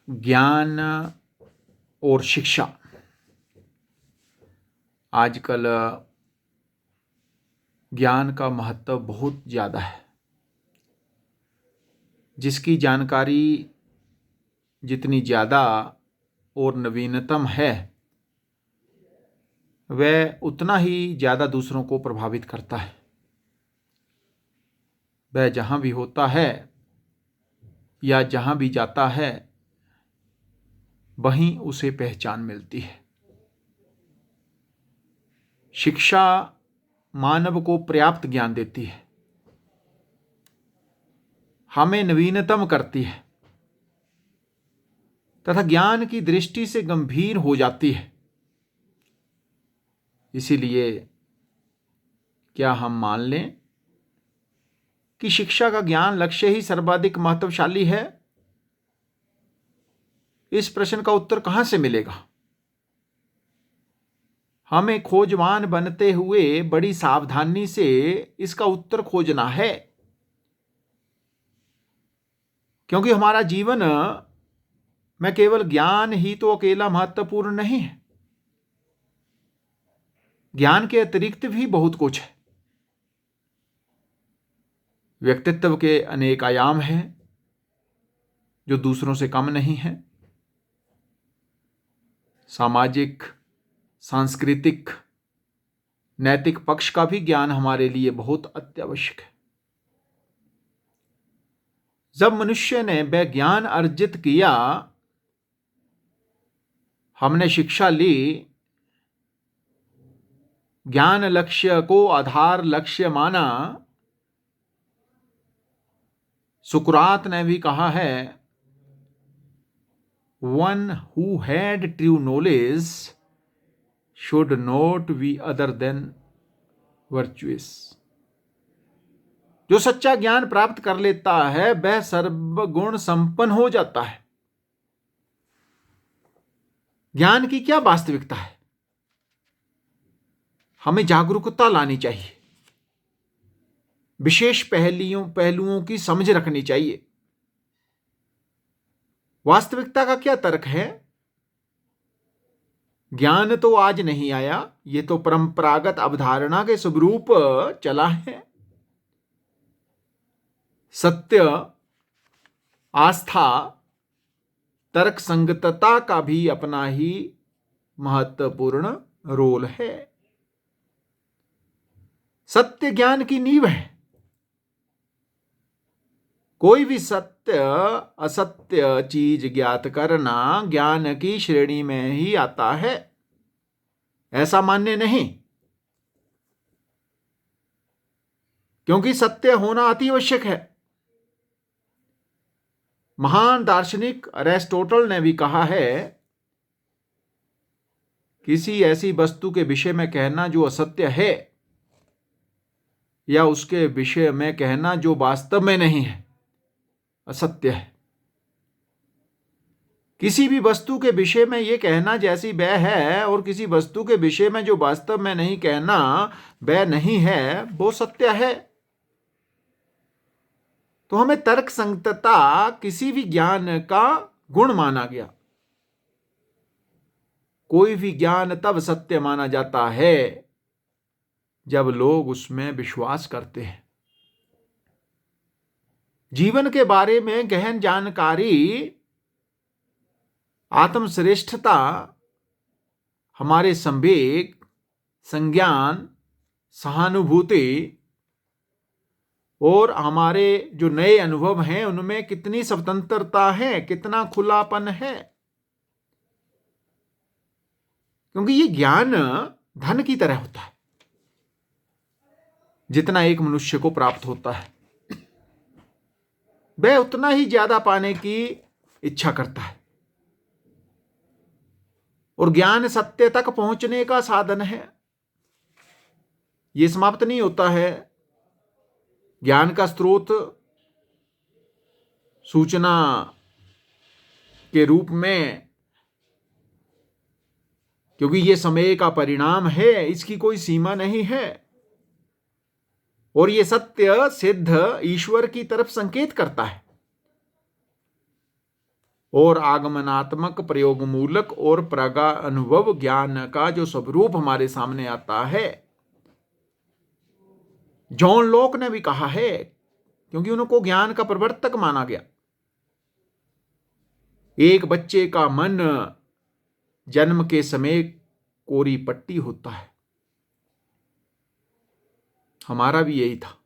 ज्ञान और शिक्षा आजकल ज्ञान का महत्व बहुत ज़्यादा है। जिसकी जानकारी जितनी ज़्यादा और नवीनतम है वह उतना ही ज़्यादा दूसरों को प्रभावित करता है। वह जहाँ भी होता है या जहाँ भी जाता है वहीं उसे पहचान मिलती है। शिक्षा मानव को पर्याप्त ज्ञान देती है, हमें नवीनतम करती है तथा ज्ञान की दृष्टि से गंभीर हो जाती है। इसीलिए क्या हम मान लें कि शिक्षा का ज्ञान लक्ष्य ही सर्वाधिक महत्वशाली है? इस प्रश्न का उत्तर कहां से मिलेगा? हमें खोजवान बनते हुए बड़ी सावधानी से इसका उत्तर खोजना है, क्योंकि हमारा जीवन में केवल ज्ञान ही तो अकेला महत्वपूर्ण नहीं है। ज्ञान के अतिरिक्त भी बहुत कुछ है। व्यक्तित्व के अनेक आयाम हैं जो दूसरों से कम नहीं हैं। सामाजिक, सांस्कृतिक, नैतिक पक्ष का भी ज्ञान हमारे लिए बहुत अत्यावश्यक है। जब मनुष्य ने वह ज्ञान अर्जित किया, हमने शिक्षा ली, ज्ञान लक्ष्य को आधार लक्ष्य माना। सुकरात ने भी कहा है, one who had true knowledge should not be other than virtuous. जो सच्चा ज्ञान प्राप्त कर लेता है वह सर्वगुण संपन्न हो जाता है। ज्ञान की क्या वास्तविकता है? हमें जागरूकता लानी चाहिए, विशेष पहलुओं की समझ रखनी चाहिए। वास्तविकता का क्या तर्क है? ज्ञान तो आज नहीं आया, ये तो परंपरागत अवधारणा के स्वरूप चला है। सत्य, आस्था, तर्क संगतता का भी अपना ही महत्वपूर्ण रोल है। सत्य ज्ञान की नींव है। कोई भी सत्य असत्य चीज ज्ञात करना ज्ञान की श्रेणी में ही आता है, ऐसा मान्य नहीं, क्योंकि सत्य होना अति आवश्यक है। महान दार्शनिक अरिस्टोटल ने भी कहा है, किसी ऐसी वस्तु के विषय में कहना जो असत्य है या उसके विषय में कहना जो वास्तव में नहीं है, असत्य है। किसी भी वस्तु के विषय में यह कहना जैसी वह है और किसी वस्तु के विषय में जो वास्तव में नहीं कहना वह नहीं है, वो सत्य है। तो हमें तर्क संगतता किसी भी ज्ञान का गुण माना गया। कोई भी ज्ञान तब सत्य माना जाता है जब लोग उसमें विश्वास करते हैं। जीवन के बारे में गहन जानकारी, आत्मश्रेष्ठता, हमारे संवेग, संज्ञान, सहानुभूति और हमारे जो नए अनुभव हैं उनमें कितनी स्वतंत्रता है, कितना खुलापन है। क्योंकि ये ज्ञान धन की तरह होता है। जितना एक मनुष्य को प्राप्त होता है वह उतना ही ज्यादा पाने की इच्छा करता है। और ज्ञान सत्य तक पहुंचने का साधन है। यह समाप्त नहीं होता है। ज्ञान का स्रोत सूचना के रूप में, क्योंकि यह समय का परिणाम है, इसकी कोई सीमा नहीं है। और यह सत्य सिद्ध ईश्वर की तरफ संकेत करता है। और आगमनात्मक प्रयोग मूलक और प्रागानुभव ज्ञान का जो स्वरूप हमारे सामने आता है। जॉन लॉक ने भी कहा है, क्योंकि उनको ज्ञान का प्रवर्तक माना गया, एक बच्चे का मन जन्म के समय कोरी पट्टी होता है। हमारा भी यही था।